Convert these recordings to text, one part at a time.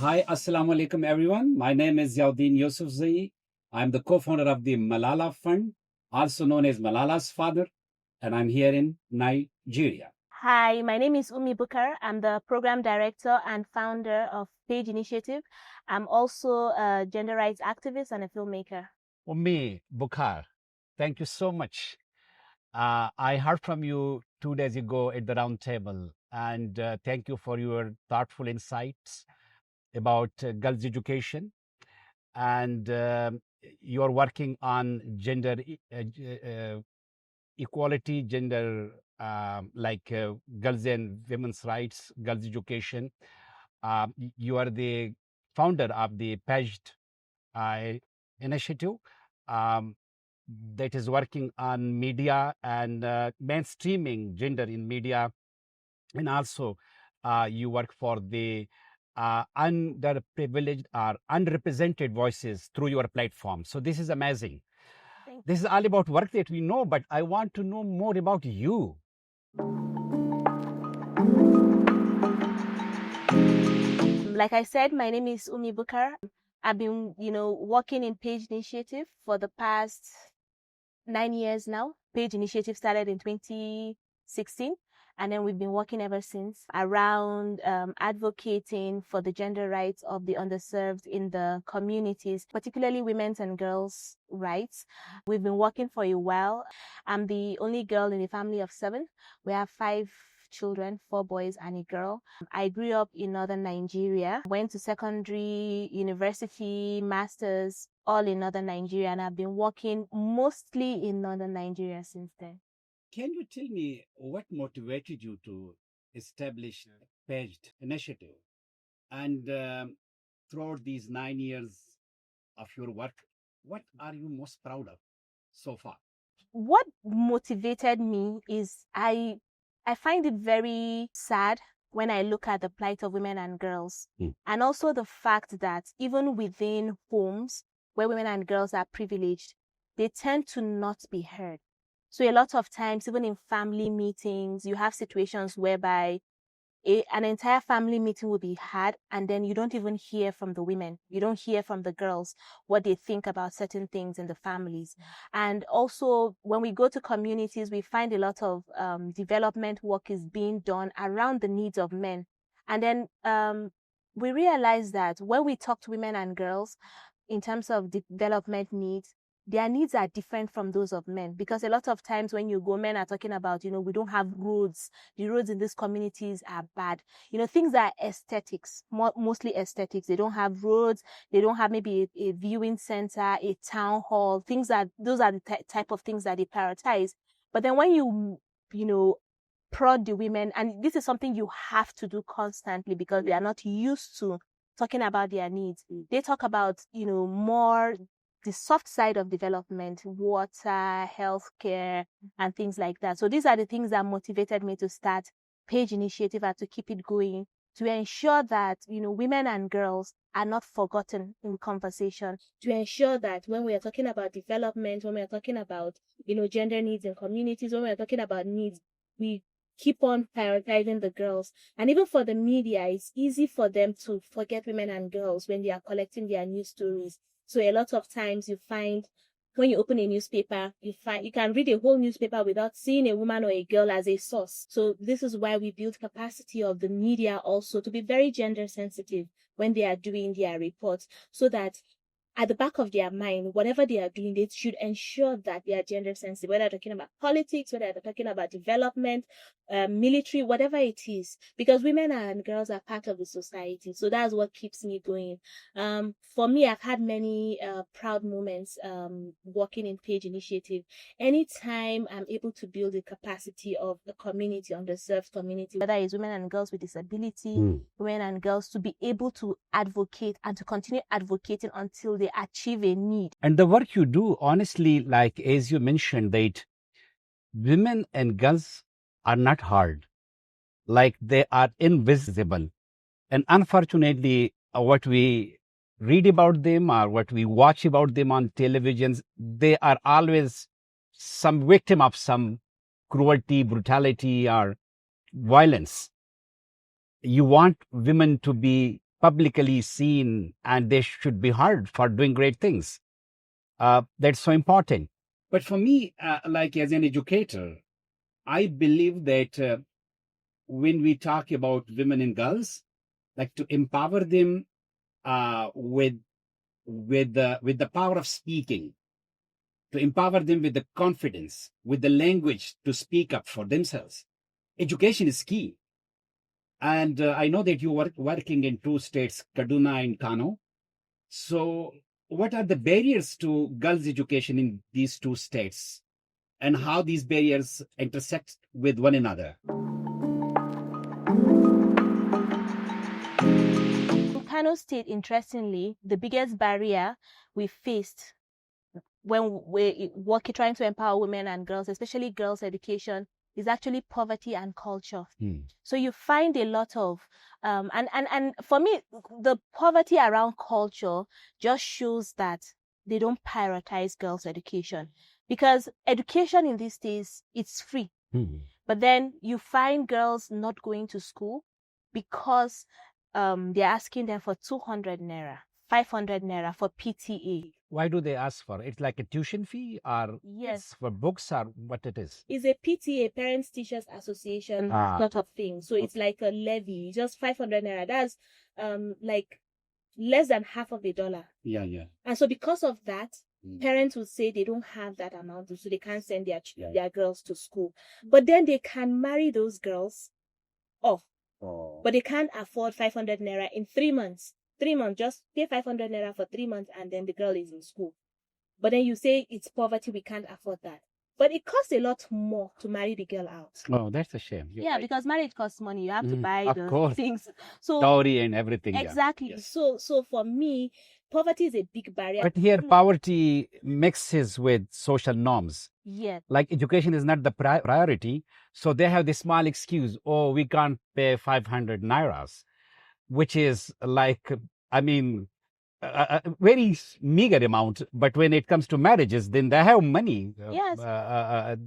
Hi, Assalamu alaikum, everyone. My name is Ziauddin Yousafzai. I'm the co-founder of the Malala Fund, also known as Malala's father, and I'm here in Nigeria. Hi, my name is Ummi Bukar. I'm the program director and founder of Page Initiative. I'm also a gender rights activist and a filmmaker. Ummi Bukar, thank you so much. I heard from you 2 days ago at the round table, and thank you for your thoughtful insights about girls' education. And you're working on gender equality, gender girls and women's rights, girls' education. You are the founder of the PAGED initiative. Um, that is working on media and mainstreaming gender in media, and also you work for the underprivileged or unrepresented voices through your platform. So this is amazing. This is all about work that we know, but I want to know more about you. Like I said, my name is Ummi Bukar. I've been, working in Page Initiative for the past 9 years now. Page Initiative started in 2016, and then we've been working ever since around advocating for the gender rights of the underserved in the communities, particularly women's and girls' rights. We've been working for a while. I'm the only girl in a family of 7. We have 5 children, 4 boys and a girl. I grew up in northern Nigeria, went to secondary, university, masters, all in northern Nigeria, and I've been working mostly in northern Nigeria since then. Can you tell me what motivated you to establish a PAGED initiative? And throughout these 9 years of your work, what are you most proud of so far? What motivated me is I find it very sad when I look at the plight of women and girls, and also the fact that even within homes where women and girls are privileged, they tend to not be heard. So a lot of times, even in family meetings, you have situations whereby an entire family meeting will be had, and then you don't even hear from the women. You don't hear from the girls what they think about certain things in the families. And also, when we go to communities, we find a lot of development work is being done around the needs of men. And then we realize that when we talk to women and girls in terms of development needs, their needs are different from those of men, because a lot of times when you go, men are talking about, we don't have roads. The roads in these communities are bad. Things are aesthetics, mostly aesthetics. They don't have roads. They don't have maybe a viewing center, a town hall. Those are the type of things that they prioritize. But then when you prod the women, and this is something you have to do constantly because they are not used to talking about their needs. They talk about, more the soft side of development, water, healthcare, and things like that. So these are the things that motivated me to start Page Initiative and to keep it going, to ensure that, women and girls are not forgotten in conversation, to ensure that when we are talking about development, when we are talking about, gender needs in communities, when we are talking about needs, we keep on prioritizing the girls. And even for the media, it's easy for them to forget women and girls when they are collecting their news stories. So a lot of times you find when you open a newspaper, you can read a whole newspaper without seeing a woman or a girl as a source. So this is why we build capacity of the media also to be very gender sensitive when they are doing their reports, so that at the back of their mind, whatever they are doing, they should ensure that they are gender sensitive, whether they're talking about politics, whether they're talking about development, military, whatever it is, because women and girls are part of the society. So that's what keeps me going. For me, I've had many proud moments working in Page Initiative. Anytime I'm able to build the capacity of the community, underserved community, whether it's women and girls with disability, women and girls, to be able to advocate and to continue advocating until they achieve a need. And the work you do, honestly, like as you mentioned, that women and girls are not hard, like they are invisible. And unfortunately, what we read about them or what we watch about them on televisions, they are always some victim of some cruelty, brutality, or violence. You want women to be publicly seen, and they should be heard for doing great things. That's so important. But for me, like as an educator, I believe that when we talk about women and girls, like to empower them with the power of speaking, to empower them with the confidence, with the language to speak up for themselves. Education is key. And I know that you are working in two states, Kaduna and Kano. So, what are the barriers to girls' education in these two states, and how these barriers intersect with one another? In Kano State, interestingly, the biggest barrier we faced when we're trying to empower women and girls, especially girls' education, is actually poverty and culture. So you find a lot of, and for me, the poverty around culture just shows that they don't prioritize girls' education, because education in these days, it's free. But then you find girls not going to school because they're asking them for 200 naira, 500 naira for PTA. Why do they ask for it? It's like a tuition fee, or Yes. it's for books, or what it is? It's a PTA, Parents Teachers Association sort of thing. So it's like a levy, just 500 naira. That's like less than half of a dollar. Yeah, yeah. And so because of that, parents would say they don't have that amount, so they can't send their girls to school. But then they can marry those girls off. But they can't afford 500 naira in 3 months. 3 months, just pay 500 naira for 3 months, and then the girl is in school. But then you say it's poverty, we can't afford that. But it costs a lot more to marry the girl out. Oh, that's a shame. You're right. Because marriage costs money. You have to buy of the course. things. So Dowry and everything. exactly. Yes. So for me, poverty is a big barrier. But here, poverty mixes with social norms. Yes. Like education is not the priority. So they have this small excuse, oh, we can't pay 500 nairas, which is like, I mean, a very meager amount. But when it comes to marriages, then they have money. Yes.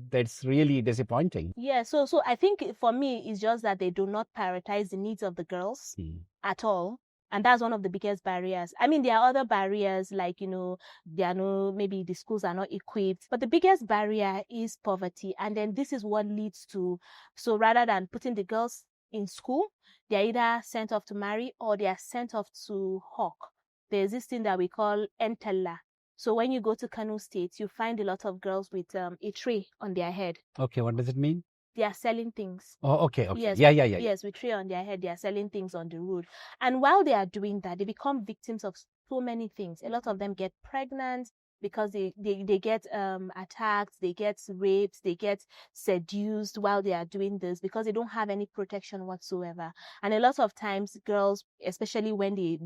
That's really disappointing. Yeah. So I think for me, it's just that they do not prioritize the needs of the girls at all. And that's one of the biggest barriers. I mean, there are other barriers like, maybe the schools are not equipped. But the biggest barrier is poverty. And then this is what leads to, so rather than putting the girls in school, they're either sent off to marry or they are sent off to hawk. There's this thing that we call entella. So when you go to Kano State, you find a lot of girls with a tray on their head. Okay, what does it mean? They are selling things. Oh, okay. Yes. Yeah. Yes, with tray on their head, they are selling things on the road. And while they are doing that, they become victims of so many things. A lot of them get pregnant because they get attacked, they get raped, they get seduced while they are doing this because they don't have any protection whatsoever. And a lot of times girls, especially when they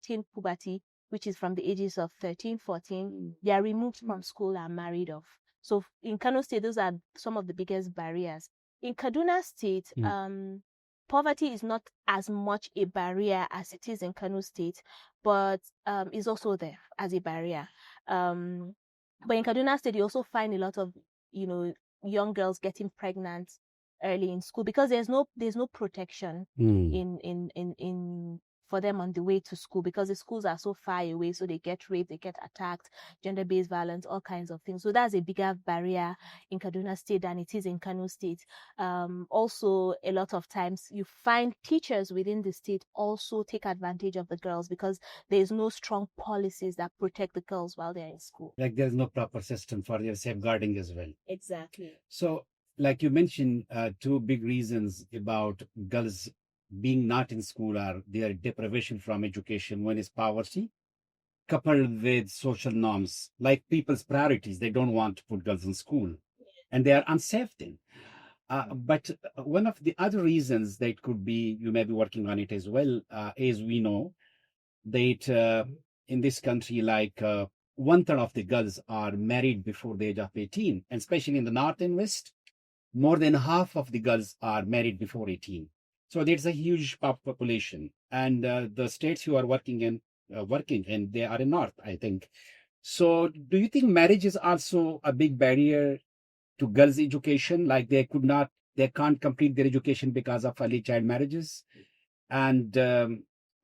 teen puberty, which is from the ages of 13, 14, they are removed from school and married off. So in Kano State, those are some of the biggest barriers. In Kaduna State, poverty is not as much a barrier as it is in Kano State, but is also there as a barrier. But in Kaduna State, you also find a lot of, young girls getting pregnant early in school because there's no protection in for them on the way to school because the schools are so far away, so they get raped, they get attacked, gender-based violence, all kinds of things. So that's a bigger barrier in Kaduna State than it is in Kano State. Also, a lot of times you find teachers within the state also take advantage of the girls because there's no strong policies that protect the girls while they're in school. Like there's no proper system for their safeguarding as well. Exactly. So, like you mentioned, two big reasons about girls being not in school are their deprivation from education. One is poverty, coupled with social norms, like people's priorities. They don't want to put girls in school, and they are unsafe then. But one of the other reasons that could be, you may be working on it as well, as we know that in this country, like 1/3 of the girls are married before the age of 18, and especially in the North and West, more than half of the girls are married before 18. So there's a huge population, and the states you are working in, they are in North, I think. So do you think marriage is also a big barrier to girls' education? Like they can't complete their education because of early child marriages, and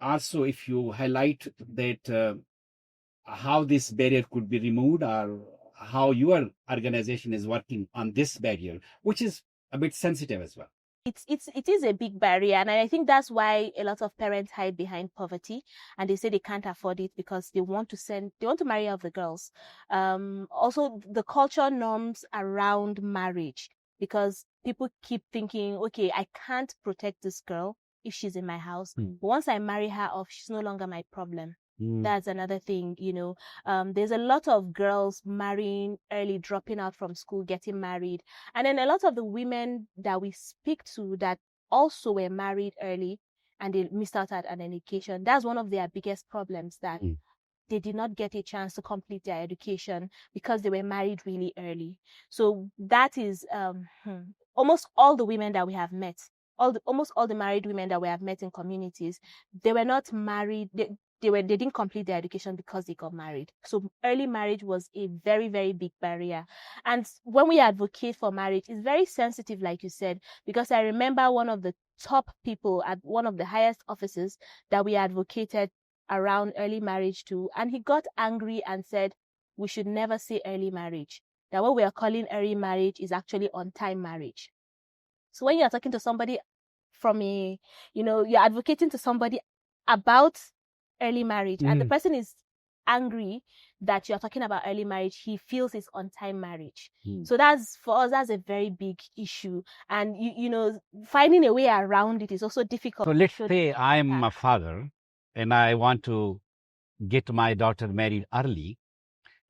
also if you highlight that how this barrier could be removed, or how your organization is working on this barrier, which is a bit sensitive as well. It is a big barrier, and I think that's why a lot of parents hide behind poverty, and they say they can't afford it because they want to marry off the girls. Also the culture norms around marriage, because people keep thinking, okay, I can't protect this girl if she's in my house. But once I marry her off, she's no longer my problem. That's another thing, there's a lot of girls marrying early, dropping out from school, getting married. And then a lot of the women that we speak to that also were married early and they missed out at an education, that's one of their biggest problems, that they did not get a chance to complete their education because they were married really early. So that is almost all the women that we have met, almost all the married women that we have met in communities, they were not married. They didn't complete their education because they got married. So early marriage was a very, very big barrier. And when we advocate for marriage, it's very sensitive, like you said, because I remember one of the top people at one of the highest offices that we advocated around early marriage to, and he got angry and said we should never say early marriage, that what we are calling early marriage is actually on time marriage. So when you're talking to somebody you're advocating to somebody about early marriage, and the person is angry that you're talking about early marriage, he feels it's on time marriage. So that's, for us, that's a very big issue. And finding a way around it is also difficult. So let's say I'm a father and I want to get my daughter married early.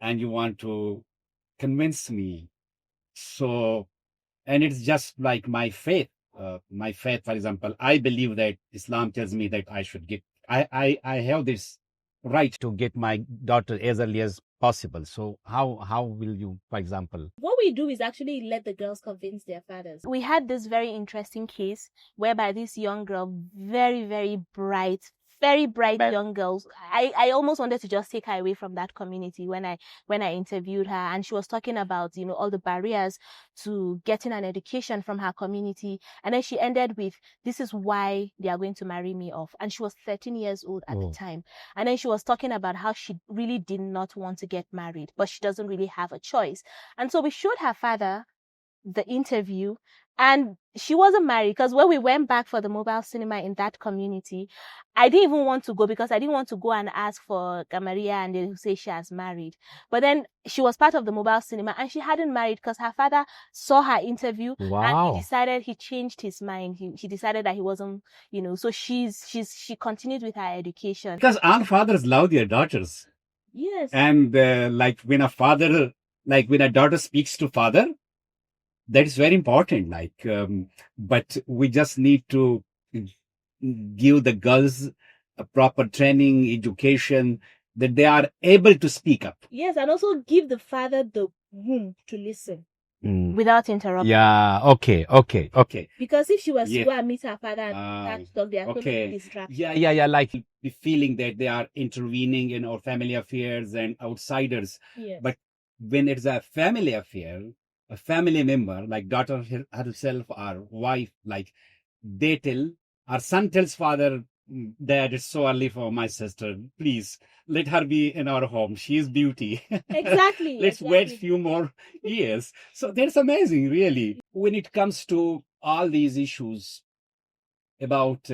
And you want to convince me. So, and it's just like my faith. My faith, for example, I believe that Islam tells me that I should get, I have this right to get my daughter as early as possible. So how will you, for example? What we do is actually let the girls convince their fathers. We had this very interesting case whereby this young girl, very, very bright, young girls. I almost wanted to just take her away from that community when I interviewed her, and she was talking about all the barriers to getting an education from her community, and then she ended with, this is why they are going to marry me off. And she was 13 years old at the time, and then she was talking about how she really did not want to get married, but she doesn't really have a choice. And so we showed her father the interview, and she wasn't married, because when we went back for the mobile cinema in that community, I didn't even want to go, because I didn't want to go and ask for Gamaria and they say she has married. But then she was part of the mobile cinema and she hadn't married, because her father saw her interview and he changed his mind. He decided that he wasn't, so she continued with her education. Because all fathers love their daughters. Yes. And like when a daughter speaks to father, that is very important. But we just need to give the girls a proper training, education, that they are able to speak up. Yes, and also give the father the room to listen without interrupting. Yeah. Okay. Because if she was to go and meet her father and start to talk, they are totally distracted. Yeah. Like the feeling that they are intervening in our family affairs and outsiders. Yes. But when it's a family affair, a family member, like daughter herself or wife, like our son tells father, Dad, it's so early for my sister. Please let her be in our home. She is beauty. Exactly. Let's wait a few more years. So that's amazing, really. When it comes to all these issues about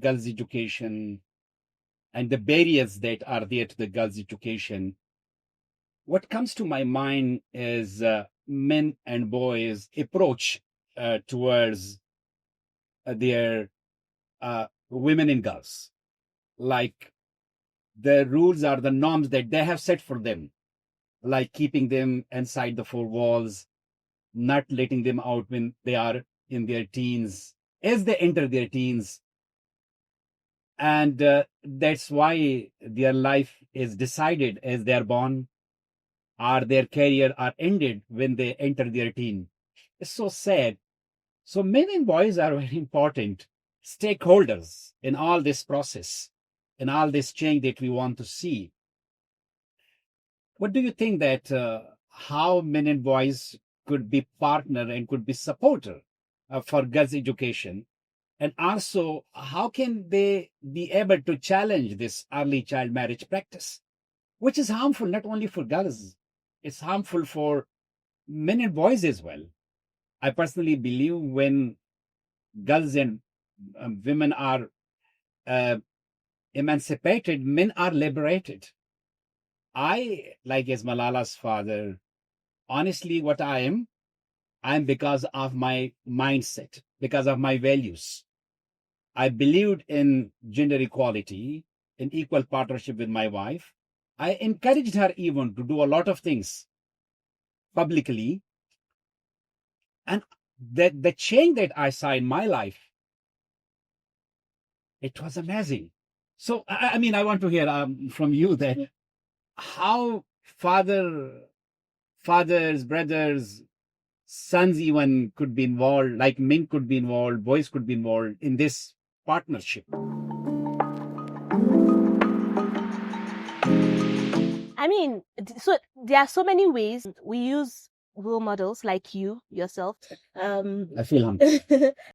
girls' education and the barriers that are there to the girls' education, what comes to my mind is men and boys' approach towards their women and girls. Like the rules are the norms that they have set for them, like keeping them inside the four walls, not letting them out when they are in their teens, as they enter their teens. And that's why their life is decided as they are born, or their career are ended when they enter their teen. It's so sad. So men and boys are very important stakeholders in all this process, in all this change that we want to see. What do you think that how men and boys could be partner and could be supporter for girls' education? And also, how can they be able to challenge this early child marriage practice, which is harmful not only for girls, it's harmful for men and boys as well. I personally believe when girls and women are uh, emancipated, men are liberated. I, like as Malala's father, honestly, what I'm because of my mindset, because of my values. I believed in gender equality, in equal partnership with my wife. I encouraged her even to do a lot of things publicly. And the change that I saw in my life, it was amazing. So, I mean, I want to hear from you that how fathers, brothers, sons even could be involved, like men could be involved, boys could be involved in this partnership. I mean, so there are so many ways we use role models like you yourself. I feel humble.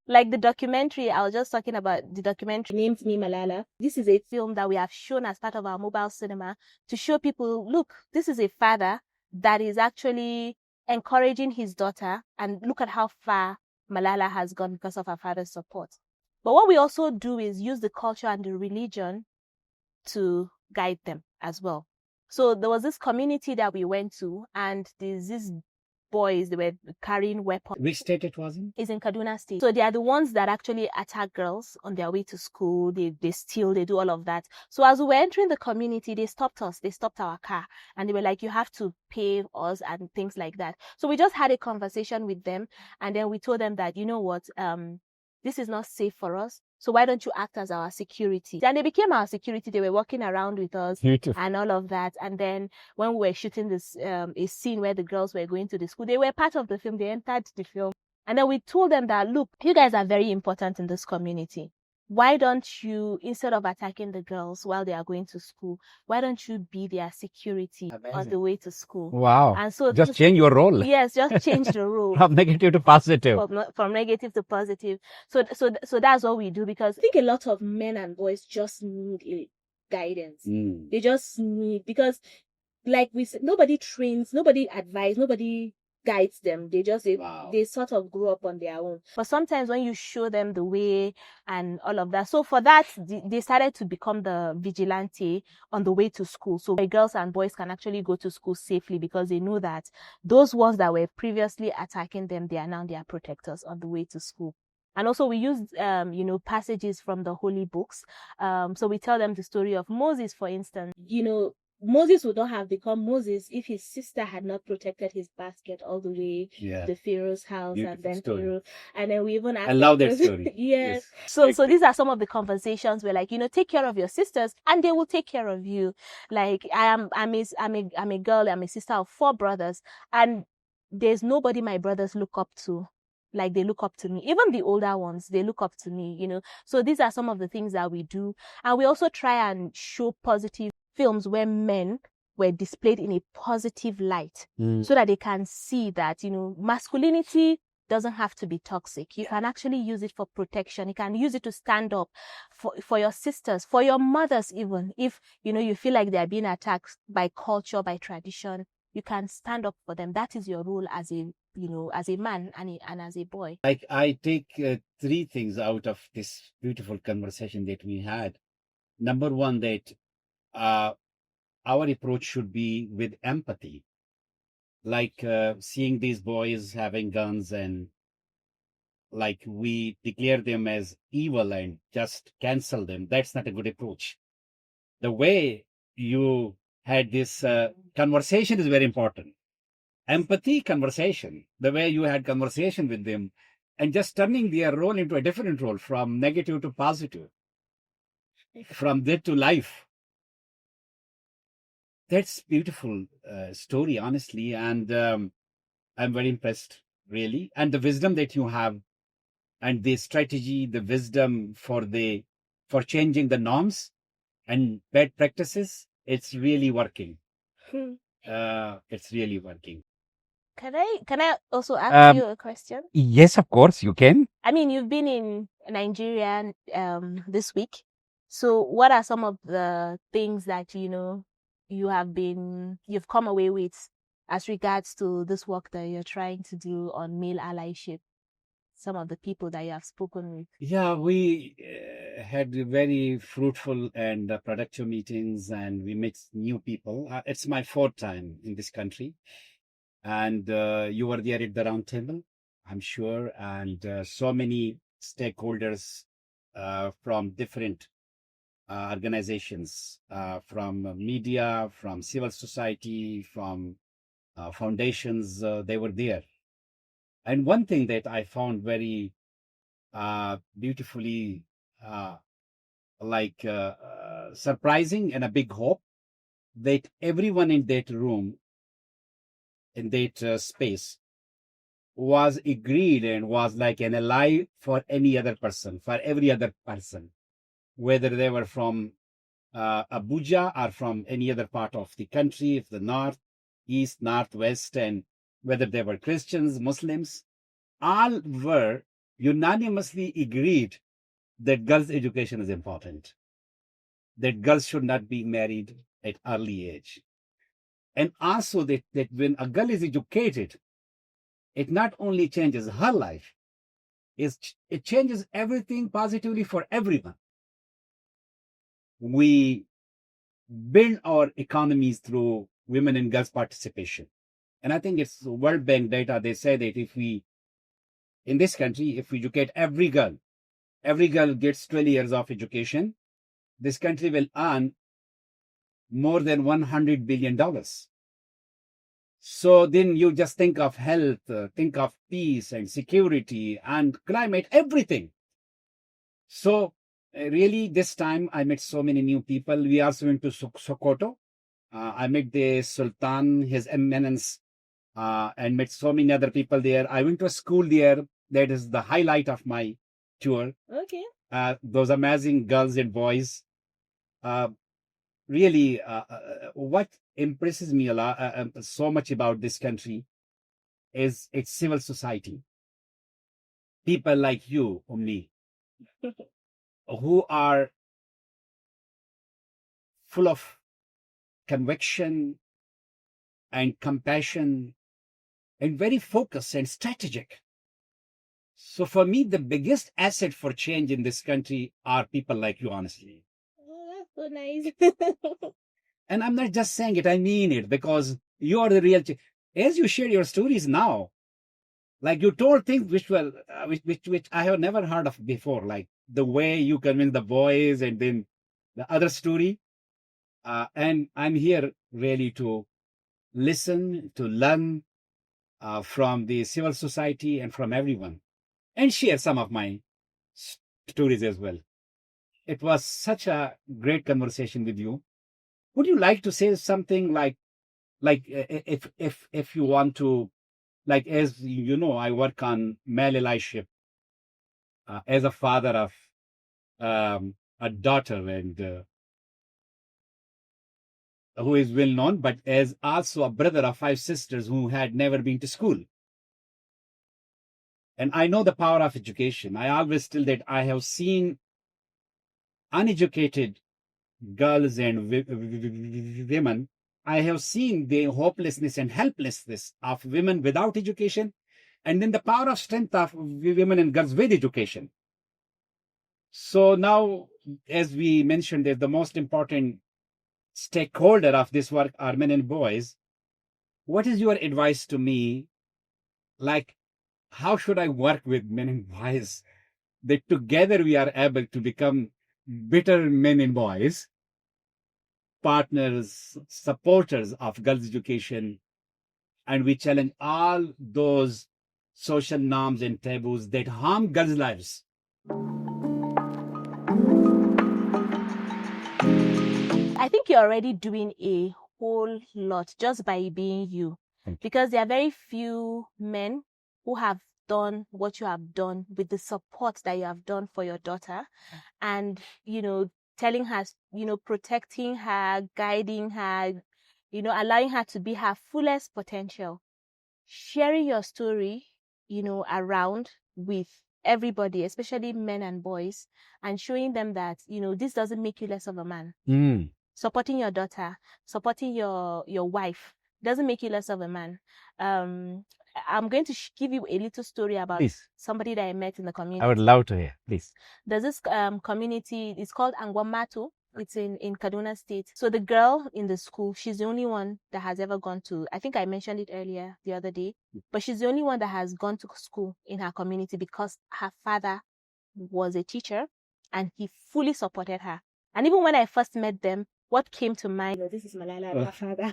Like the documentary, I was just talking about the documentary named Me Malala. This is a film that we have shown as part of our mobile cinema to show people, look, this is a father that is actually encouraging his daughter, and look at how far Malala has gone because of her father's support. But what we also do is use the culture and the religion to guide them as well. So there was this community that we went to, and there's these boys, they were carrying weapons. Which state it was in? Is in Kaduna State. So they are the ones that actually attack girls on their way to school. They steal, they do all of that. So as we were entering the community, they stopped us. They stopped our car and they were like, you have to pay us and things like that. So we just had a conversation with them, and then we told them that, you know what, this is not safe for us. So why don't you act as our security? And they became our security. They were walking around with us. Beautiful. And all of that. And then when we were shooting this a scene where the girls were going to the school, they were part of the film. They entered the film. And then we told them that, look, you guys are very important in this community. Why don't you, instead of attacking the girls while they are going to school, why don't you be their security on the way to school? Wow. And so just change your role. Yes, just change the role. From negative to positive. From negative to positive. So that's what we do, because I think a lot of men and boys just need guidance. They just need, because like we said, nobody trains, nobody advises, nobody guides them. They sort of grow up on their own. But sometimes when you show them the way and all of that, so for that they started to become the vigilante on the way to school, so girls and boys can actually go to school safely, because they know that those ones that were previously attacking them, they are now their protectors on the way to school. And also we use, passages from the holy books. So we tell them the story of Moses, for instance. Moses would not have become Moses if his sister had not protected his basket all the way to the Pharaoh's house. Beautiful and then story. Pharaoh. And then we even asked, I love that story. Yes. So these are some of the conversations where, like, take care of your sisters and they will take care of you. Like, I'm a girl, I'm a sister of 4 brothers, and there's nobody my brothers look up to like they look up to me. Even the older ones, they look up to me, So these are some of the things that we do. And we also try and show positive films where men were displayed in a positive light, so that they can see that, masculinity doesn't have to be toxic. You can actually use it for protection. You can use it to stand up for your sisters, for your mothers even. If, you feel like they're being attacked by culture, by tradition, you can stand up for them. That is your role as a man and as a boy. Like, I take 3 things out of this beautiful conversation that we had. Number one, that our approach should be with empathy. Like seeing these boys having guns and like we declare them as evil and just cancel them. That's not a good approach. The way you had this conversation is very important. Empathy, conversation, the way you had conversation with them and just turning their role into a different role, from negative to positive, from death to life. That's beautiful story, honestly. And I'm very impressed, really. And the wisdom that you have and the strategy, the wisdom for changing the norms and bad practices, it's really working. It's really working. Can I also ask you a question? Yes, of course, you can. I mean, you've been in Nigeria this week. So what are some of the things that you've come away with as regards to this work that you're trying to do on male allyship? Some of the people that you have spoken with. Yeah, we had very fruitful and productive meetings, and we met new people. It's my fourth time in this country, and you were there at the round table, I'm sure, and so many stakeholders from different organizations, from media, from civil society, from foundations, they were there. And one thing that I found very beautifully uh, surprising and a big hope that everyone in that room, in that space, was agreed and was like an ally for any other person, for every other person, whether they were from Abuja or from any other part of the country, if the north, east, northwest, and whether they were Christians, Muslims, all were unanimously agreed that girls' education is important, that girls should not be married at early age. And also that when a girl is educated, it not only changes her life, it changes everything positively for everyone. We build our economies through women and girls participation. And I think it's World Bank data. They say that in this country, if we educate every girl gets 12 years of education, this country will earn more than $100 billion. So then you just think of health, think of peace and security and climate, everything. So really this time I met so many new people. We also went to Sokoto. I met the Sultan, His Eminence, and met so many other people there. I went to a school there. That is the highlight of my tour. Okay. Those amazing girls and boys. Really, what impresses me a lot, so much about this country is its civil society. People like you, Ummi, who are full of conviction and compassion and very focused and strategic. So for me, the biggest asset for change in this country are people like you, honestly. Oh, that's so nice. And I'm not just saying it, I mean it, because you are the real as you share your stories now, like you told things which were which I have never heard of before, like the way you convince the boys, and then the other story. And I'm here really to listen, to learn from the civil society and from everyone, and share some of my stories as well. It was such a great conversation with you. Would you like to say something if you want to, like, as you know, I work on male allyship as a father of a daughter, and who is well known, but as also a brother of 5 sisters who had never been to school. And I know the power of education. I always tell that I have seen uneducated girls and women. I have seen the hopelessness and helplessness of women without education, and then the power of strength of women and girls with education. So now, as we mentioned, that the most important stakeholder of this work are men and boys. What is your advice to me? Like, how should I work with men and boys that together we are able to become better men and boys, partners, supporters of girls' education, and we challenge all those social norms and taboos that harm girls' lives? I think you're already doing a whole lot just by being you. Because there are very few men who have done what you have done with the support that you have done for your daughter, and telling her, protecting her, guiding her, allowing her to be her fullest potential, sharing your story around with everybody, especially men and boys, and showing them that, this doesn't make you less of a man. Supporting your daughter, supporting your wife doesn't make you less of a man. I'm going to give you a little story about somebody that I met in the community. I would love to hear, please. There's this community, it's called Angwamatu. It's in Kaduna State. So the girl in the school, she's the only one that has ever gone to, I think I mentioned it earlier the other day, but she's the only one that has gone to school in her community because her father was a teacher and he fully supported her. And even when I first met them, what came to mind, this is Malala and her father,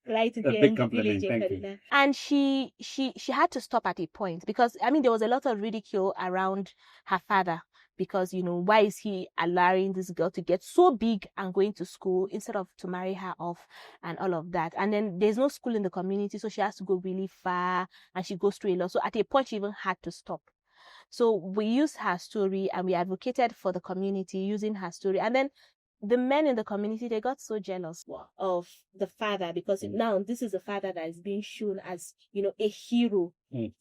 right here in the village in Kaduna. And she had to stop at a point because, there was a lot of ridicule around her father because, why is he allowing this girl to get so big and going to school instead of to marry her off and all of that. And then there's no school in the community, so she has to go really far and she goes through a lot. So at a point, she even had to stop. So we used her story and we advocated for the community using her story. And then the men in the community, they got so jealous of the father because now this is a father that is being shown as, a hero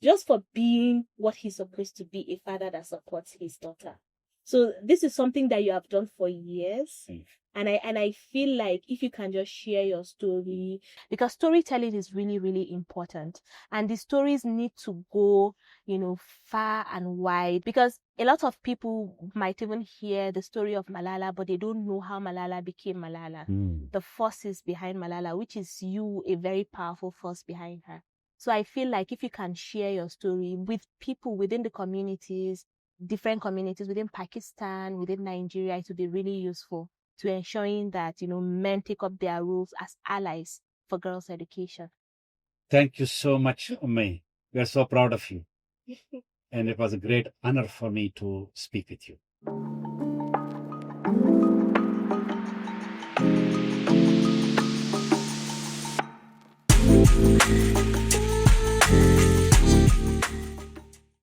just for being what he's supposed to be, a father that supports his daughter. So this is something that you have done for years. And I feel like if you can just share your story, because storytelling is really, really important. And the stories need to go, far and wide, because a lot of people might even hear the story of Malala, but they don't know how Malala became Malala. The forces behind Malala, which is you, a very powerful force behind her. So I feel like if you can share your story with people within the communities, different communities within Pakistan, within Nigeria, it would be really useful to ensuring that, men take up their roles as allies for girls' education. Thank you so much, Ummi. We are so proud of you. And it was a great honor for me to speak with you.